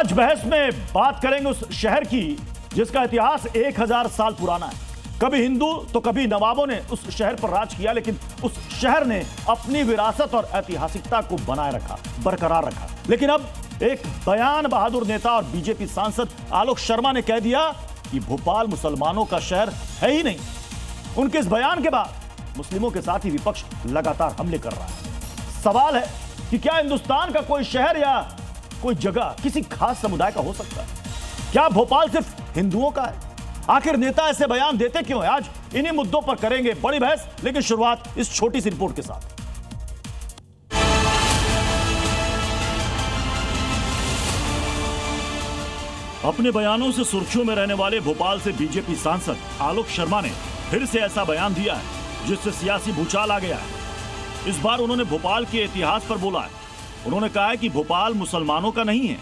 आज बहस में बात करेंगे उस शहर की जिसका इतिहास 1000 साल पुराना है। कभी हिंदू तो कभी नवाबों ने उस शहर पर राज किया, लेकिन उस शहर ने अपनी विरासत और ऐतिहासिकता को बनाए रखा, बरकरार रखा। लेकिन अब एक बयान बहादुर नेता और बीजेपी सांसद आलोक शर्मा ने कह दिया कि भोपाल मुसलमानों का शहर है ही नहीं। उनके इस बयान के बाद मुस्लिमों के साथ ही विपक्ष लगातार हमले कर रहा है। सवाल है कि क्या हिंदुस्तान का कोई शहर या कोई जगह किसी खास समुदाय का हो सकता है? क्या भोपाल सिर्फ हिंदुओं का है? आखिर नेता ऐसे बयान देते क्यों है? आज इन्हीं मुद्दों पर करेंगे बड़ी बहस, लेकिन शुरुआत इस छोटी सी रिपोर्ट के साथ। अपने बयानों से सुर्खियों में रहने वाले भोपाल से बीजेपी सांसद आलोक शर्मा ने फिर से ऐसा बयान दिया है जिससे सियासी भूचाल आ गया है। इस बार उन्होंने भोपाल के इतिहास पर बोला है। उन्होंने कहा है कि भोपाल मुसलमानों का नहीं है।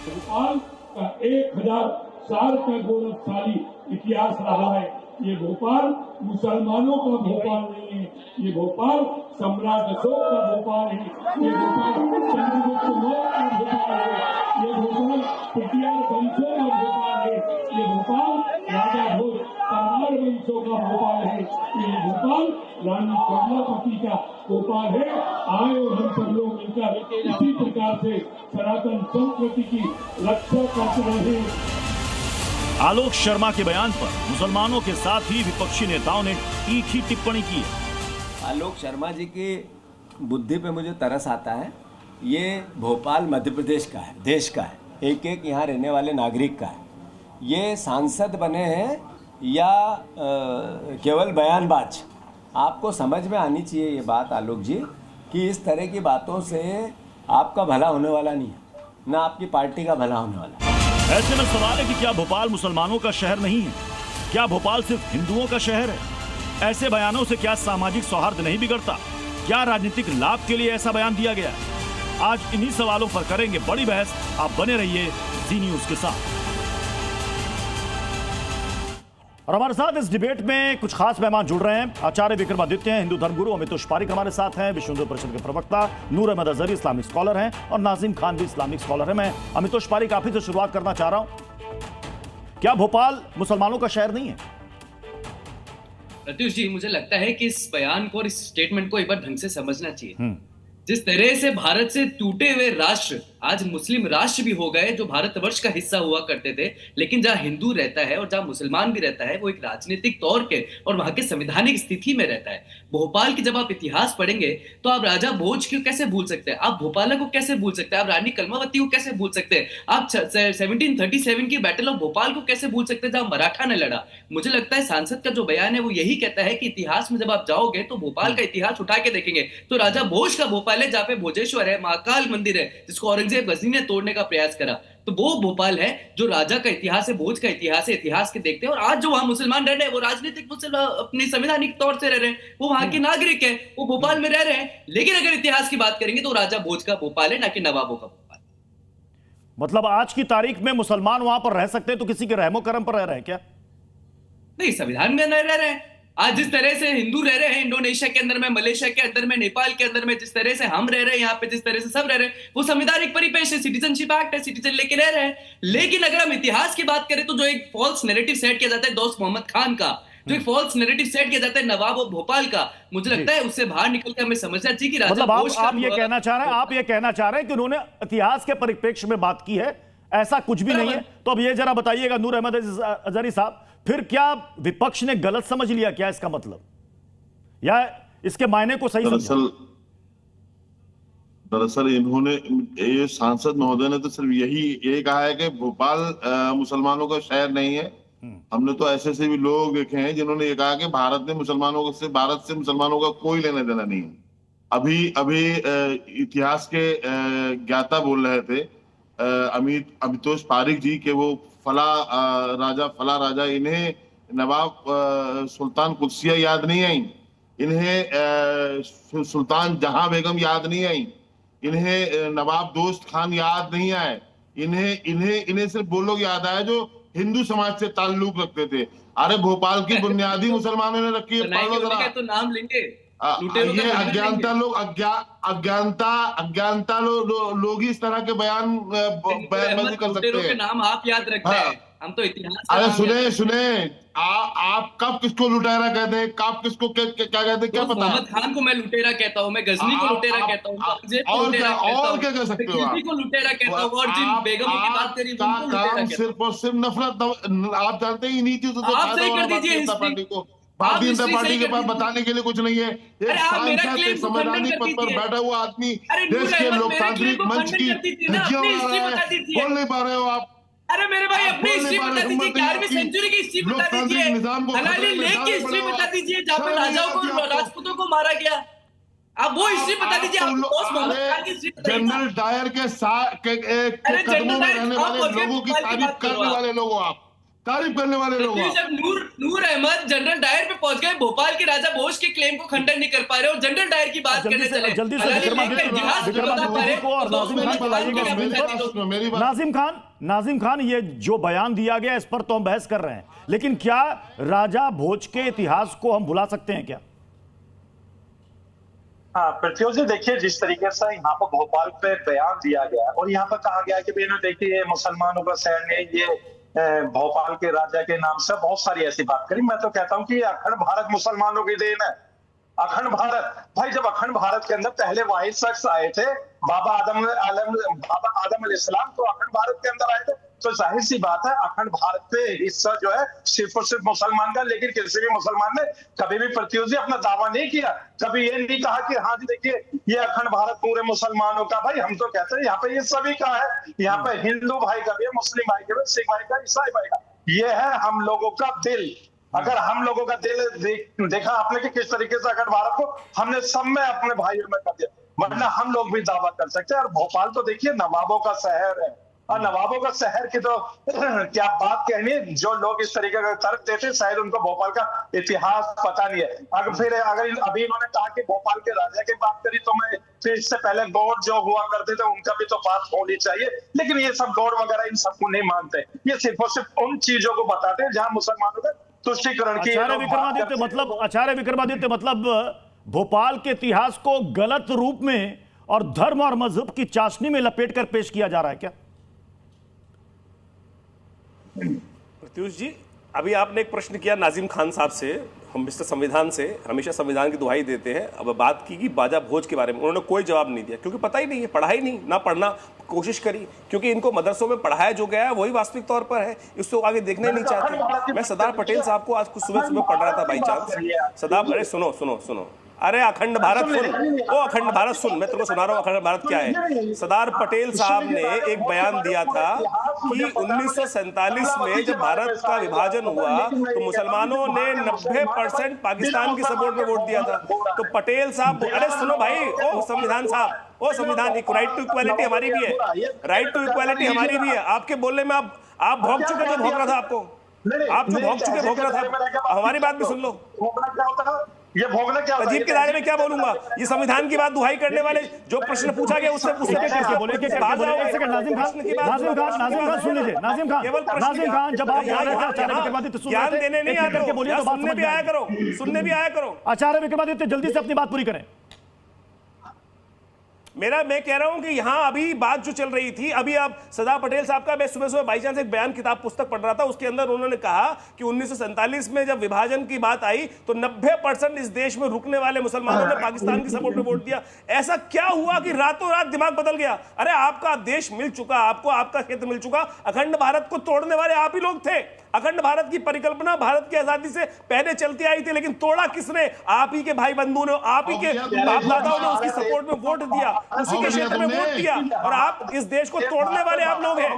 भोपाल का 1000 साल का गौरवशाली इतिहास रहा है। ये भोपाल मुसलमानों का भोपाल नहीं है, ये भोपाल सम्राट अशोक का भोपाल है, ये भोपाल चंद्रगुप्त मौर्य का भोपाल है, ये भोपाल पटियाला वंशों का भोपाल है, ये भोपाल राजा भोज परमार वंशों का भोपाल है, ये भोपाल रानी कमलापति का भोपाल है। आए और हम सब लोग मिलकर इसी प्रकार से सनातन संस्कृति की रक्षा करते रहे। आलोक शर्मा के बयान पर मुसलमानों के साथ ही विपक्षी नेताओं ने तीखी टिप्पणी की है। आलोक शर्मा जी की बुद्धि पे मुझे तरस आता है। ये भोपाल मध्य प्रदेश का है, देश का है, एक एक यहाँ रहने वाले नागरिक का है। ये सांसद बने हैं या केवल बयानबाज? आपको समझ में आनी चाहिए ये बात आलोक जी कि इस तरह की बातों से आपका भला होने वाला नहीं है, ना आपकी पार्टी का भला होने वाला है। ऐसे में सवाल है कि क्या भोपाल मुसलमानों का शहर नहीं है? क्या भोपाल सिर्फ हिंदुओं का शहर है? ऐसे बयानों से क्या सामाजिक सौहार्द नहीं बिगड़ता? क्या राजनीतिक लाभ के लिए ऐसा बयान दिया गया? आज इन्हीं सवालों पर करेंगे बड़ी बहस। आप बने रहिए जी न्यूज के साथ। और हमारे साथ इस डिबेट में कुछ खास मेहमान जुड़ रहे हैं। आचार्य विक्रमादित्य हैं, हिंदू धर्मगुरु अमितोष पारिक हमारे साथ हैं, विश्व हिंदू परिषद के प्रवक्ता नूर अहमद अजहरी इस्लामिक स्कॉलर हैं, और नाजिम खान भी इस्लामिक स्कॉलर है। मैं अमितोष पारिक आप ही से शुरुआत करना चाह रहा हूं। क्या भोपाल मुसलमानों का शहर नहीं है? प्रत्युष जी, मुझे लगता है कि इस बयान को और इस स्टेटमेंट को एक बार ढंग से समझना चाहिए। जिस तरह से भारत से टूटे हुए राष्ट्र आज मुस्लिम राष्ट्र भी हो गए, जो भारतवर्ष का हिस्सा हुआ करते थे, लेकिन जहां हिंदू रहता है और जहां मुसलमान भी रहता है वो एक राजनीतिक तौर के और वहां के संवैधानिक स्थिति में रहता है। भोपाल की जब आप इतिहास पढ़ेंगे तो आप राजा भोज को कैसे भूल सकते हैं, आप भोपाल को कैसे भूल सकते हैं, आप रानी कलमावती को कैसे भूल सकते हैं, आप 1737 की बैटल ऑफ भोपाल को कैसे भूल सकते हैं जहां मराठा ने लड़ा। मुझे लगता है सांसद का जो बयान है वो यही कहता है कि इतिहास में जब आप जाओगे तो भोपाल का इतिहास उठा के देखेंगे तो राजा भोज का भोपाल है, जहां पे भोजेश्वर है, महाकाल मंदिर है, जिसको औरंगजेब गजनी ने तोड़ने का प्रयास करा। तो वो भोपाल है जो राजा का इतिहास है, भोज का इतिहास है, इतिहास के देखते हैं। और आज जो वहां मुसलमान रह रहे हैं वो राजनीतिक अपनी संवैधानिक तौर से रह रहे हैं, वो वहां के नागरिक है, वो भोपाल में रह रहे हैं। लेकिन अगर इतिहास की बात करेंगे तो राजा भोज का भोपाल है, ना कि नवाबों का भोपाल। मतलब आज की तारीख में मुसलमान वहां पर रह सकते हैं तो किसी के रहमो करम पर रह रहे हैं क्या? नहीं, संविधान में रह रहे हैं। आज जिस तरह से हिंदू रह रहे हैं इंडोनेशिया के अंदर में, मलेशिया के अंदर में, नेपाल के अंदर में, जिस तरह से हम रह रहे हैं यहाँ पे, जिस तरह से सब रह रहे हैं, वो संवैधानिक परिपेश है, सिटीजनशिप एक्ट है, सिटीजन लेके रह रहे हैं। लेकिन अगर हम इतिहास की बात करें तो जो एक फॉल्स नैरेटिव सेट किया जाता है दोस्त मोहम्मद खान का, जो एक फॉल्स नैरेटिव सेट किया जाता है नवाब ऑफ भोपाल का, मुझे लगता है उससे बाहर निकल के हमें समझना चाहिए कि मतलब आप ये कहना चाह रहे हैं, आप ये कहना चाह रहे हैं कि उन्होंने इतिहास के परिप्रेक्ष्य में बात की है, ऐसा कुछ भी नहीं है। तो अब ये जरा बताइएगा नूर अहमद अजहरी साहब, फिर क्या विपक्ष ने गलत समझ लिया क्या इसका मतलब, या इसके मायने को सही समझा? दरअसल इन्होंने, ये सांसद महोदय ने तो सिर्फ यही कहा है कि भोपाल मुसलमानों का शहर नहीं है। हमने तो ऐसे से भी लोग देखे हैं जिन्होंने ये कहा कि भारत से मुसलमानों का कोई लेना देना नहीं है। अभी इतिहास के ज्ञाता बोल रहे थे अमितोष पारिक जी के वो फला राजा, इन्हें नवाब सुल्तान कुदसिया याद नहीं आई, इन्हें सुल्तान जहां बेगम याद नहीं आई, इन्हें नवाब दोस्त खान याद नहीं आए, इन्हें सिर्फ वो लोग याद आए जो हिंदू समाज से ताल्लुक रखते थे। अरे भोपाल की बुनियादी मुसलमानों ने रखी है, तो नाम लेंगे। लुटेरों का ये बदला अज्ञानता लोग अज्ञानता लोग ही इस तरह के बयानबाजी कर सकते लुटेरों के हैं। नाम आप याद रखते हाँ। हैं, हम तो इतिहास का अरे नाम याद रखते सुने आप कब किसको लुटेरा कहते हैं, कब किसको क्या कहते हैं, क्या हैं। पता? मोहम्मद खान को मैं लुटेरा कहता हूँ, मैं गजनी को लुटेरा कहता हूँ, औरंगजेब को लुटेरा कहता हूँ, और क्या कह सकते हो आप? किसी को लुटेरा कहता हूँ, और जिन बेगमों की बात करी का उनको लुटेरा काम कहता हूँ। सिर्फ और सिर्फ नफरत, आप जानते ही नहीं थी तो आप सही कर दीजिए जनता history। पार्टी को, आप भारतीय जनता history पार्टी सही के कर पास दीजिए। बताने के लिए कुछ नहीं है। एक अरे आप मेरा सांसद, claim एक को खंडन संवैधानिक कर पद पर दीजिए। बैठा हुआ आदमी अरे देश नूर के अहमद, मेरे लोकतांत्रिक claim को मंच खंडन की कर दीजिए ना, धज्जियां अपनी उड़ा history रहा बता है, दीजिए। बोल नहीं पा रहे हो आप। अरे मेरे भाई आप अपनी बोल नहीं हिस्ट्री पा बता रहे, दीजिए, हिम्मत नहीं 11वीं आपकी। सेंचुरी की हिस्ट्री बता लोकतांत्रिक दीजिए, निजाम को हलाली खतरे में लेक की डालने हिस्ट्री पड़े हो बता आप। दीजिए, जहाँ पे शर्म नहीं राजाओं को आती आपको? राजपूतों को मारा गया। आप वो हिस्ट्री बता दीजिए, आप दोस्त मोहम्मद खान की हिस्ट्री बताइए ना। जनरल डायर के अरे कदमों जनरल में डायर रहने आप वाले हो गए, लोगों की भोपाल की तारीफ बात करो करने आप। वाले लोग हो आप, तारीफ करने वाले लोग हो पृथ्वी आप। जब नूर अहमद जनरल डायर पे पहुंच गए, भोपाल के राजा भोज के क्लेम को खंडन नहीं कर पा रहे और जनरल डायर की बात करने चले। जल्दी से हलाली लेक का इतिहास नहीं बता पा रहे, विक्रमादित्य को और तो नाजिम खान को लाइएगा क्या जमीन बता पर। दो। मेरी बात नाजिम खान, ये जो बयान दिया गया इस पर तो हम बहस कर रहे हैं, लेकिन क्या राजा भोज के इतिहास को हम भुला सकते हैं क्या? हाँ पृथ्वी जी, देखिए जिस तरीके से यहाँ पर भोपाल पे बयान दिया गया और यहाँ पर कहा गया कि भैया देखिए मुसलमानों का शहर ने ये भोपाल के राजा के नाम से बहुत सारी ऐसी बात करी। मैं तो कहता हूँ कि अखंड भारत मुसलमानों की देन है। अखंड भारत, भाई जब अखंड भारत के अंदर पहले वाहिद शख्स आए थे बाबा आदम अलैहिस्सलाम, तो अखंड भारत के अंदर आए थे, तो जाहिर सी बात है अखंड भारत पे हिस्सा जो है सिर्फ और सिर्फ मुसलमान का। लेकिन किसी भी मुसलमान ने कभी भी पृथ्वी अपना दावा नहीं किया, कभी ये नहीं कहा कि हाँ जी देखिए ये अखंड भारत पूरे मुसलमानों का। भाई हम तो कहते हैं यहाँ पे ये सभी का है, यहाँ पे हिंदू भाई का भी है, मुस्लिम भाई का भी, सिख भाई का, ईसाई भाई का। ये है हम लोगों का दिल। अगर हम लोगों का दिल देखा आपने कि किस तरीके से अखंड भारत को हमने सब में अपने भाइयों में कर दिया, वरना हम लोग भी दावा कर सकते हैं। और भोपाल तो देखिए नवाबों का शहर है, और नवाबों का शहर की तो क्या बात कहनी है। जो लोग इस तरीके का तर्क देते हैं शायद उनको भोपाल का इतिहास पता नहीं है। अगर अभी इन्होंने कहा कि भोपाल के राजा की बात करी, तो मैं फिर इससे पहले गौड़ जो हुआ करते थे उनका भी तो बात होनी चाहिए। लेकिन ये सब गौड़ वगैरह इन सबको नहीं मानते, ये सिर्फ और सिर्फ उन चीजों को बताते हैं जहां मुसलमानों का तुष्टिकरण की। आचार्य विक्रमादित्य मतलब भोपाल के इतिहास को गलत रूप में और धर्म और मजहब की चाशनी में लपेट कर पेश किया जा रहा है क्या? प्रत्युष जी, अभी आपने एक प्रश्न किया नाजिम खान साहब से, हम मिस्टर संविधान से हमेशा संविधान की दुहाई देते हैं। अब बात की बाजा भोज के बारे में, उन्होंने कोई जवाब नहीं दिया क्योंकि पता ही नहीं है, पढ़ा ही नहीं, ना पढ़ना कोशिश करी, क्योंकि इनको मदरसों में पढ़ाया जो गया है वही वास्तविक तौर पर है, इसको आगे देखना ही नहीं चाहते। मैं सरदार पटेल साहब को आज कुछ सुबह सुबह पढ़ रहा था बाई चांस। सरदार, अरे सुनो सुनो सुनो, अरे अखंड भारत सुन, ओ अखंड भारत सुन, मैं तुमको सुना रहा हूँ अखंड भारत क्या है। सरदार पटेल साहब ने एक बयान दिया था कि 1947 में जब भारत का विभाजन हुआ तो मुसलमानों ने 90% पाकिस्तान की सपोर्ट में वोट दिया था। तो पटेल साहब, अरे सुनो भाई, ओ संविधान साहब, ओ संविधान, राइट टू इक्वालिटी हमारी भी है, राइट टू इक्वालिटी हमारी भी है। आपके बोलने में आप भौंक चुके, जो भौंक रहा था आपको, आप जो भौंक चुके भौंक रहा था, हमारी बात भी सुन लो। ये भोगना क्या अजीब के दायरे में क्या बोलूंगा, ये संविधान की बात दुहाई करने वाले जो प्रश्न पूछा गया उससे नाजिम खान जब आप ज्ञान देने नहीं आते, सुनने भी आया करो, सुनने भी आया करो। आचार्य विक्रमादित्य जल्दी से अपनी बात पूरी करें। मैं कह रहा हूं कि यहां अभी बात जो चल रही थी, अभी आप सरदार पटेल साहब का, मैं सुबह सुबह बाई चांस एक बयान किताब पुस्तक पढ़ रहा था, उसके अंदर उन्होंने कहा कि 1947 में जब विभाजन की बात आई तो 90% इस देश में रुकने वाले मुसलमानों ने पाकिस्तान की सपोर्ट में वोट दिया। ऐसा क्या हुआ कि रातों रात दिमाग बदल गया? अरे आपका देश मिल चुका, आपको आपका क्षेत्र मिल चुका, अखंड भारत को तोड़ने वाले आप ही लोग थे। अखंड भारत की परिकल्पना भारत की आजादी से पहले चलती आई थी, लेकिन तोड़ा किसने? आप ही के भाई बंधु ने, आप ही के बाप दादाओं ने उसकी सपोर्ट में वोट दिया, उसी के क्षेत्र में वोट दिया, और आप इस देश को तोड़ने वाले आप लोग हैं।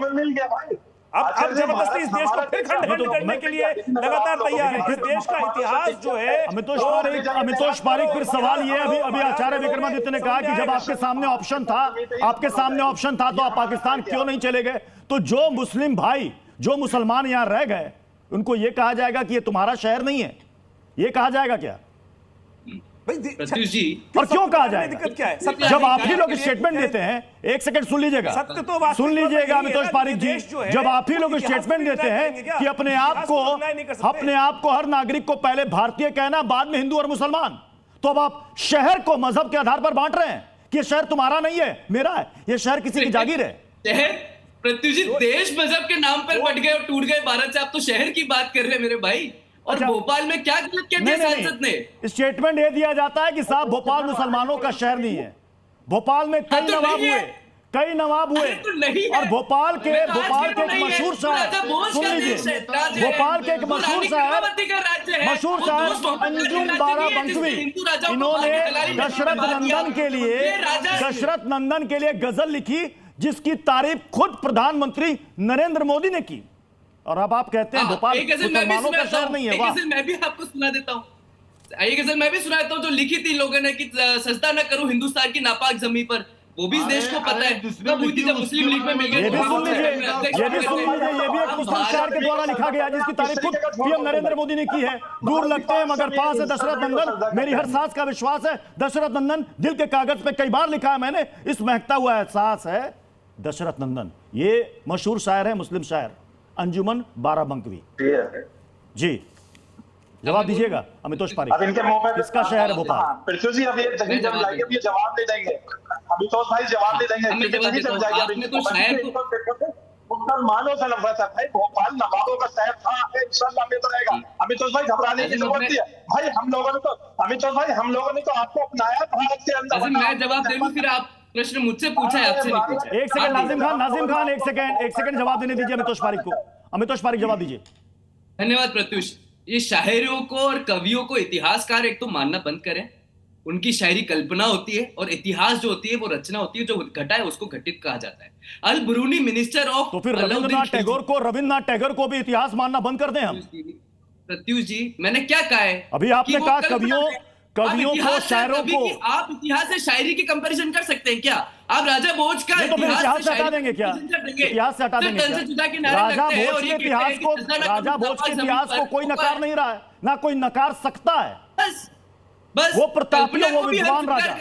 अब जबरदस्ती इस देश को फिर खंड करने के लिए लगातार तैयार है। इस देश का इतिहास जो है, अमितोष पारिक, फिर सवाल ये अभी आचार्य विक्रमादित्य ने कहा कि जब आपके सामने ऑप्शन था तो आप पाकिस्तान क्यों नहीं चले गए? तो जो मुस्लिम भाई, जो मुसलमान यहां रह गए, उनको यह कहा जाएगा कि ये तुम्हारा शहर नहीं है, ये कहा जाएगा क्या? जी, और क्यों कहा जाएगा? दिक्कत क्या है? जब आप ही लोग स्टेटमेंट देते हैं, एक सेकंड सुन लीजिएगा, सत्य तो सुन लीजिएगा अमितोष पारिक जी, जब आप ही लोग स्टेटमेंट देते हैं कि अपने आप को हर नागरिक को पहले भारतीय कहना, बाद में हिंदू और मुसलमान, तो अब आप शहर को मजहब के आधार पर बांट रहे हैं कि ये शहर तुम्हारा नहीं है, मेरा है, ये शहर किसी की जागीर है। शहर पृथ्वी जी, देश मजहब के नाम पर बट गए और टूट गए भारत से, आप तो शहर की बात कर रहे हैं मेरे भाई। और अच्छा, भोपाल में क्या गलत किया नहीं, सांसद ने? स्टेटमेंट ये दिया जाता है कि साहब भोपाल मुसलमानों का शहर नहीं है। भोपाल में कई तो नवाब नहीं हुए, है। कई नवाब हुए, तो नहीं है। और भोपाल के मैं तो आज एक भी नहीं है। मशहूर राजा शायर, भोज सुन का लीजिए, देश है, राज्य है। भोपाल के एक वो मशहूर रानी शायर, पद्मावती का राज्य है। मशहूर वो शायर दोस्त होता है, अंजुम राज्य बारा नहीं है, बंकवी, जिसने हिंदू राजाओं को इन्होंने मार के दलाली में दशरथ बर्बाद किया। नंदन के लिए, ये राजा है। दशरथ नंदन के लिए गजल लिखी जिसकी तारीफ खुद प्रधानमंत्री नरेंद्र मोदी ने की, और अब आप कहते हैं भोपाल एक गजल मैं भी मुसलमानों का सुनाता शहर हूं, नहीं है। एक वाह, गजल मैं भी आपको सुना देता हूँ। ये गजल मैं भी सुनाता हूँ जो लिखी थी लोगों ने कि सजदा न करूं हिंदुस्तान की नापाक जमीन पर। वो भी इस देश को पता है कब हुई थी, जब मुस्लिम लीग में मिल गए। ये भी सुन लीजिए, ये भी सुन लीजिए, ये भी एक मुस्लिम शायर के द्वारा लिखा गया जिसकी तारीफ खुद पीएम नरेंद्र मोदी ने की है। दूर लगते हैं मगर पास है दशरथ नंदन, मेरी हर सांस का विश्वास है दशरथ नंदन, दिल के कागज पे कई बार लिखा है मैंने, इस महकता हुआ एहसास है दशरथ नंदन। ये मशहूर शायर है, मुस्लिम शायर अंजुमन बाराबंकवी जी। जवाब दीजिएगा अमितोष अब पारीक, इनके मुंह में किसका शहर है भोपाल? पृथ्वी जी, अब ये जब लाएंगे अब ये जवाब दे देंगे, अमितोष भाई जवाब दे देंगे। हमें जवाब देता हूं, आपने तो शायर को मुसलमानों से नफरत है भाई। भोपाल नवाबों का शहर था, इंशाल्लाह में तो रहेगा। अमितोष भाई घबराने की जरूरत नहीं है भाई। हम लोगों ने तो अमितोष भाई, हम लोगों ने तो आपको अपनाया भारत के अंदर। मैं जवाब दे दूं, फिर आप प्रश्न मुझसे पूछा है, आपसे नहीं पूछा। एक सेकंड नाजिम खान, एक सेकंड जवाब देने दीजिए अमितोष पारीक को। अमितोष पारीक जवाब दीजिए। धन्यवाद प्रत्युष। ये शायरों को और कवियों को इतिहासकार एक तो मानना बंद करें। उनकी शायरी कल्पना होती है और इतिहास जो होती है वो रचना होती है, जो घटा है उसको घटित कहा जाता है। अल ब्रूनी मिनिस्टर ऑफ, तो फिर रविंद्रनाथ टैगोर को भी इतिहास मानना बंद कर दें हम? प्रत्युष जी, मैंने क्या कहा है? अभी आपने कहा कवियों को, शायरों को। आप इतिहास से शायरी की कंपैरिजन कर सकते हैं क्या? आप राजा भोज का तो फिर इतिहास से हटा देंगे क्या? इतिहास से हटा देंगे क्या? राजा भोज के इतिहास को कोई नकार नहीं रहा है, ना कोई नकार सकता है। बस वो प्रतापी, वो विद्वान राजा।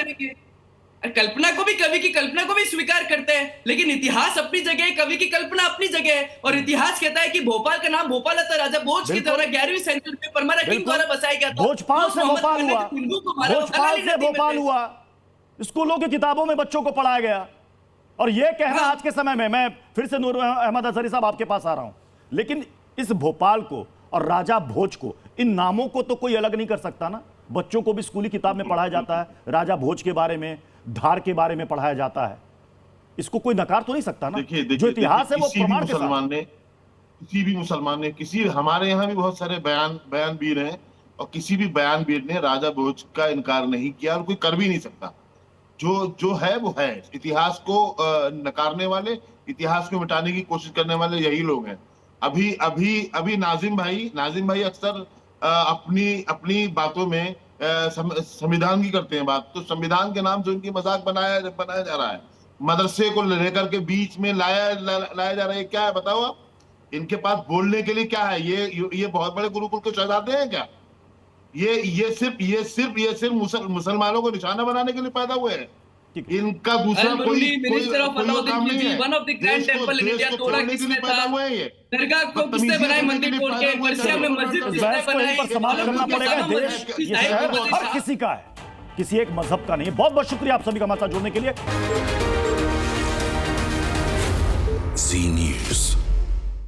कल्पना को भी, कवि की कल्पना को भी स्वीकार करते हैं, लेकिन इतिहास अपनी जगह है, कवि की कल्पना अपनी जगह है। और इतिहास कहता है कि भोपाल का नाम भोपाल था राजा भोज के द्वारा 11वीं सेंचुरी में परमारा किंग द्वारा बसाया गया था। भोजपाल से भोपाल हुआ, भोजपाल से भोपाल हुआ, स्कूलों की किताबों में बच्चों को पढ़ाया गया। और यह कहना आज के समय में, मैं फिर से नूर अहमद अजहरी साहब आपके पास आ रहा हूं, लेकिन इस भोपाल को और राजा भोज को, इन नामों को तो कोई अलग नहीं कर सकता ना। बच्चों को भी स्कूली किताब में पढ़ाया जाता है, राजा भोज के बारे में, धार के बारे में पढ़ाया जाता है। इसको कोई नकार तो नहीं सकता ना। जो इतिहास है वो प्रमाण के साथ। किसी भी मुसलमान ने, किसी, हमारे यहाँ भी बहुत सारे बयानवीर हैं, और किसी भी बयानवीर ने राजा भोज का इनकार नहीं किया, और कोई कर भी नहीं सकता। जो है वो है। इतिहास को नकारने वाले, इतिहास को मिटाने की कोशिश करने वाले यही लोग हैं। अभी नाजिम भाई अक्सर अपनी बातों में संविधान की करते हैं बात, तो संविधान के नाम से उनकी मजाक बनाया जा रहा है। मदरसे को लेकर के बीच में लाया जा रहा है। क्या है बताओ आप? इनके पास बोलने के लिए क्या है? ये बहुत बड़े गुरुकुल के शहजादे हैं क्या? ये सिर्फ मुसलमानों को निशाना बनाने के लिए पैदा हुए हैं। इनका दूसरा कोई काम नहीं है। One of the grand temple in India तोड़ा किसने था? दरगाह को किसने बनाई? मंदिर तोड़ के पर्सिया में मस्जिद किसने बनाई? पर समाप्त करना पड़ेगा। देश, ये शहर हर किसी का है, किसी एक मजहब का नहीं है। बहुत बहुत शुक्रिया आप सभी का हमारे साथ जुड़ने के लिए।